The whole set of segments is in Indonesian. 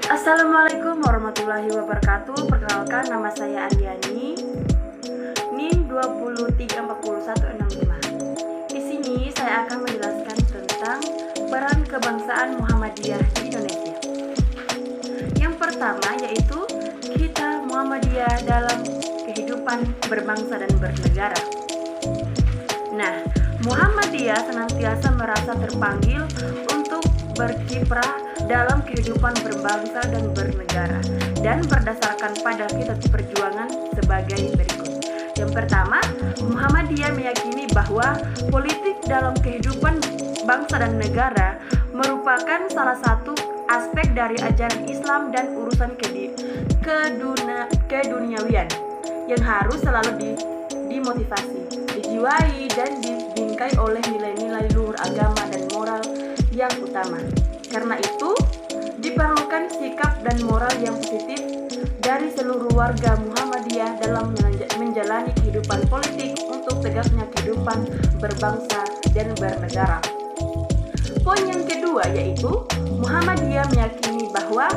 Assalamualaikum warahmatullahi wabarakatuh. Perkenalkan, nama saya Andiani, NIM 234165. Di sini saya akan menjelaskan tentang peran kebangsaan Muhammadiyah di Indonesia. Yang pertama yaitu kita Muhammadiyah dalam kehidupan berbangsa dan bernegara. Nah, Muhammadiyah senantiasa merasa terpanggil untuk berkiprah dalam kehidupan berbangsa dan bernegara, dan berdasarkan pada kitab perjuangan sebagai berikut. Yang pertama, Muhammadiyah meyakini bahwa politik dalam kehidupan bangsa dan negara merupakan salah satu aspek dari ajaran Islam dan urusan keduniawian yang harus selalu dimotivasi, dijiwai, dan dibingkai oleh nilai-nilai luhur agama dan moral yang utama. Karena itu, diperlukan sikap dan moral yang positif dari seluruh warga Muhammadiyah dalam menjalani kehidupan politik untuk tegaknya kehidupan berbangsa dan bernegara. Poin yang kedua yaitu Muhammadiyah meyakini bahwa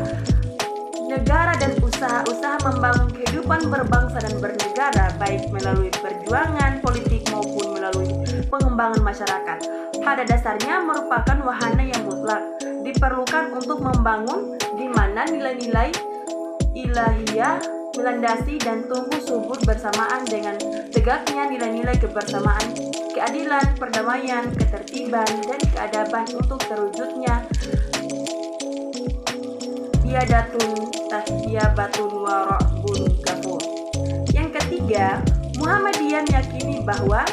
negara dan usaha-usaha membangun kehidupan berbangsa dan bernegara, baik melalui perjuangan politik maupun melalui pengembangan masyarakat, pada dasarnya merupakan wahana yang mutlak diperlukan untuk membangun di mana nilai-nilai ilahiyah melandasi dan tumbuh subur bersamaan dengan tegaknya nilai-nilai kebersamaan, keadilan, perdamaian, ketertiban, dan keadaban untuk terwujudnya biadatun tahtiyabatun warabun kafur. Yang ketiga, Muhammadiyah meyakini bahwa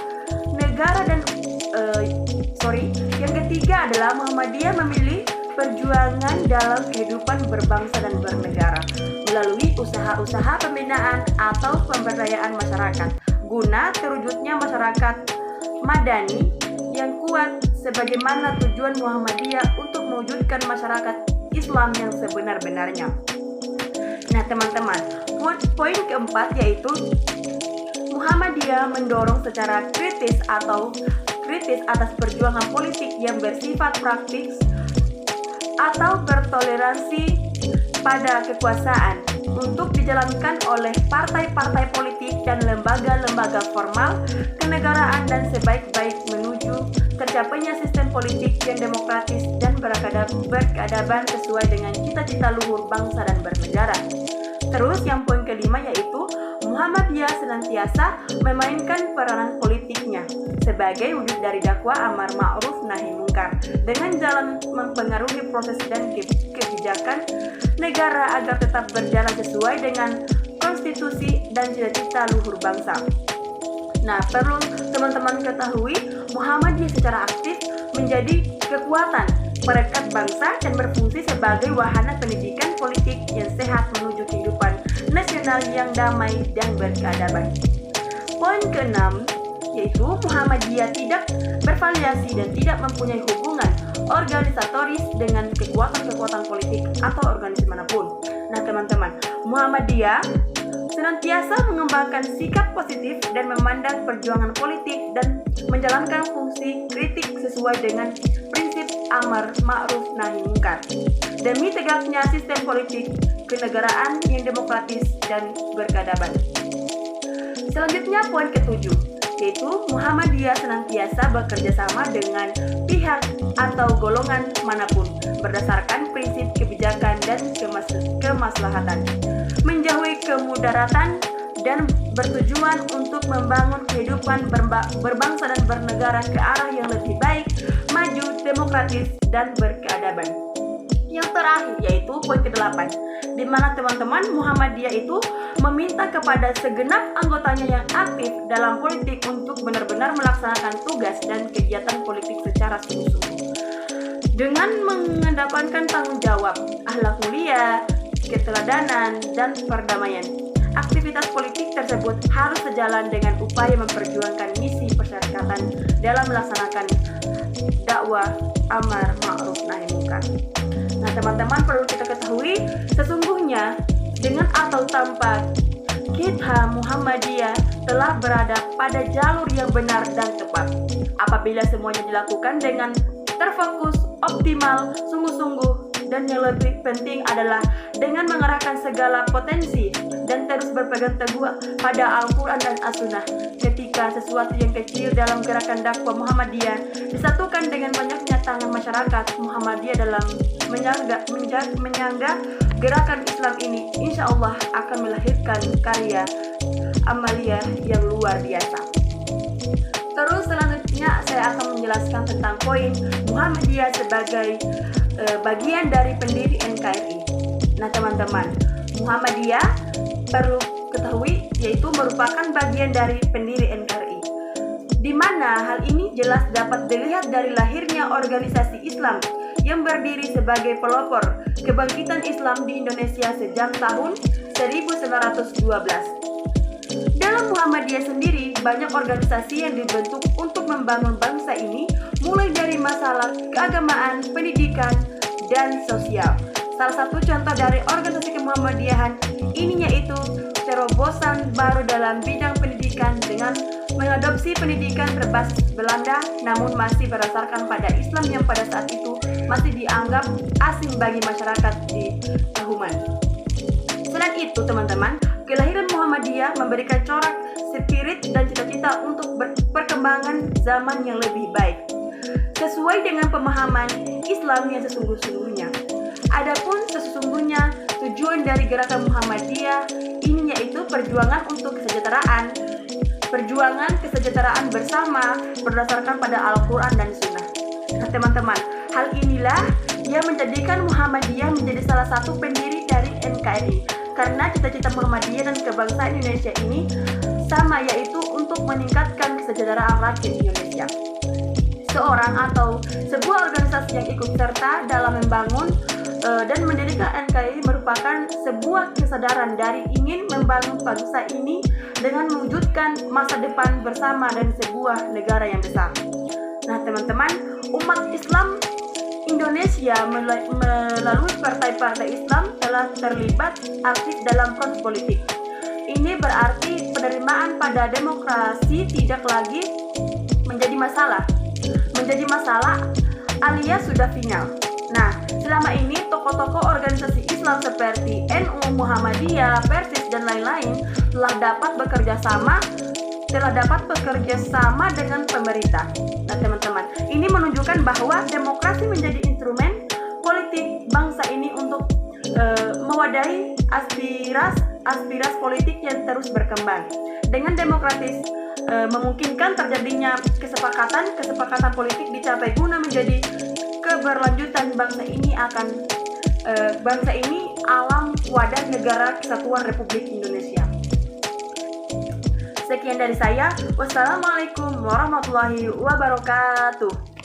yang ketiga adalah Muhammadiyah memilih perjuangan dalam kehidupan berbangsa dan bernegara melalui usaha-usaha pembinaan atau pemberdayaan masyarakat guna terwujudnya masyarakat madani yang kuat, sebagaimana tujuan Muhammadiyah untuk mewujudkan masyarakat Islam yang sebenar-benarnya. Nah teman-teman, poin keempat yaitu Muhammadiyah mendorong secara kritis atas perjuangan politik yang bersifat praktis atau bertoleransi pada kekuasaan untuk dijalankan oleh partai-partai politik dan lembaga-lembaga formal kenegaraan dan sebaik-baik menuju tercapainya sistem politik yang demokratis dan berkeadaban sesuai dengan cita-cita luhur bangsa dan bernegara. Terus yang poin kelima yaitu Muhammadiyah senantiasa memainkan peranan politiknya sebagai wujud dari dakwah amar ma'ruf nahi mungkar dengan jalan mempengaruhi proses dan kebijakan negara agar tetap berjalan sesuai dengan konstitusi dan cita-cita luhur bangsa. Nah, perlu teman-teman ketahui, Muhammadiyah secara aktif menjadi kekuatan perekat bangsa dan berfungsi sebagai wahana pendidikan politik yang sehat menuju kehidupan nasional yang damai dan berkeadaban. Poin keenam yaitu Muhammadiyah tidak bervariasi dan tidak mempunyai hubungan organisatoris dengan kekuatan-kekuatan politik atau organisasi manapun. Nah teman-teman, Muhammadiyah senantiasa mengembangkan sikap positif dan memandang perjuangan politik dan menjalankan fungsi kritik sesuai dengan prinsip amar ma'ruf nahi mungkar demi tegaknya sistem politik kenegaraan yang demokratis dan berkeadaban. Selanjutnya poin ketujuh yaitu Muhammadiyah senantiasa bekerja sama dengan pihak atau golongan manapun berdasarkan prinsip kebijakan dan kemaslahatan, menjauhi kemudaratan dan bertujuan untuk membangun kehidupan berbangsa dan bernegara ke arah yang lebih baik, maju, demokratis, dan berkeadaban. Yang terakhir yaitu poin ke-8, di mana teman-teman Muhammadiyah itu meminta kepada segenap anggotanya yang aktif dalam politik untuk benar-benar melaksanakan tugas dan kegiatan politik secara sungguh-sungguh dengan mengedepankan tanggung jawab, akhlak mulia, keteladanan, dan perdamaian. Aktivitas politik tersebut harus sejalan dengan upaya memperjuangkan misi persyarikatan dalam melaksanakan dakwah amar ma'ruf nahi mungkar. Nah teman-teman, perlu kita ketahui sesungguhnya dengan atau tanpa kita Muhammadiyah telah berada pada jalur yang benar dan tepat. Apabila semuanya dilakukan dengan terfokus, optimal, sungguh-sungguh, dan yang lebih penting adalah dengan mengerahkan segala potensi dan terus berpegang teguh pada Al-Quran dan As-Sunnah. Ketika sesuatu yang kecil dalam gerakan dakwah Muhammadiyah disatukan dengan banyaknya tangan masyarakat Muhammadiyah dalam menyangga gerakan Islam ini, insya Allah akan melahirkan karya amaliyah yang luar biasa. Terus selanjutnya saya akan menjelaskan tentang poin Muhammadiyah sebagai bagian dari pendiri NKRI. Nah teman-teman, Muhammadiyah perlu ketahui yaitu merupakan bagian dari pendiri NKRI, di mana hal ini jelas dapat dilihat dari lahirnya organisasi Islam yang berdiri sebagai pelopor kebangkitan Islam di Indonesia sejak tahun 1912. Dalam Muhammadiyah sendiri, banyak organisasi yang dibentuk untuk membangun bangsa ini, mulai dari masalah keagamaan, pendidikan, dan sosial. Salah satu contoh dari organisasi kemuhammadiyahan ini yaitu terobosan baru dalam bidang pendidikan dengan mengadopsi pendidikan berbasis Belanda, namun masih berdasarkan pada Islam yang pada saat itu masih dianggap asing bagi masyarakat di Kahuman. Selain itu teman-teman, kelahiran Muhammadiyah memberikan corak, spirit, dan cita-cita untuk perkembangan zaman yang lebih baik, sesuai dengan pemahaman Islam yang sesungguhnya. Adapun sesungguhnya tujuan dari gerakan Muhammadiyah ini yaitu perjuangan untuk kesejahteraan bersama berdasarkan pada Al-Quran dan Sunnah. Nah teman-teman, hal inilah yang menjadikan Muhammadiyah menjadi salah satu pendiri dari NKRI, karena cita-cita Muhammadiyah dan kebangsaan Indonesia ini sama, yaitu untuk meningkatkan kesejahteraan rakyat Indonesia. Seorang atau sebuah organisasi yang ikut serta dalam membangun dan mendirikan NKRI merupakan sebuah kesadaran dari ingin membangun bangsa ini dengan mewujudkan masa depan bersama dan sebuah negara yang besar. Nah teman-teman, umat Islam Indonesia melalui partai-partai Islam telah terlibat aktif dalam proses politik. Ini berarti penerimaan pada demokrasi tidak lagi menjadi masalah alias sudah final. Nah, selama ini tokoh-tokoh organisasi Islam seperti NU, Muhammadiyah, Persis, dan lain-lain telah dapat bekerja sama dengan pemerintah. Nah teman-teman, ini menunjukkan bahwa demokrasi menjadi instrumen politik bangsa ini untuk mewadahi aspirasi politik yang terus berkembang. Dengan demokratis memungkinkan terjadinya kesepakatan politik dicapai guna menjadi keberlanjutan bangsa ini alam wadah negara kesatuan Republik Indonesia. Sekian dari saya. Wassalamualaikum warahmatullahi wabarakatuh.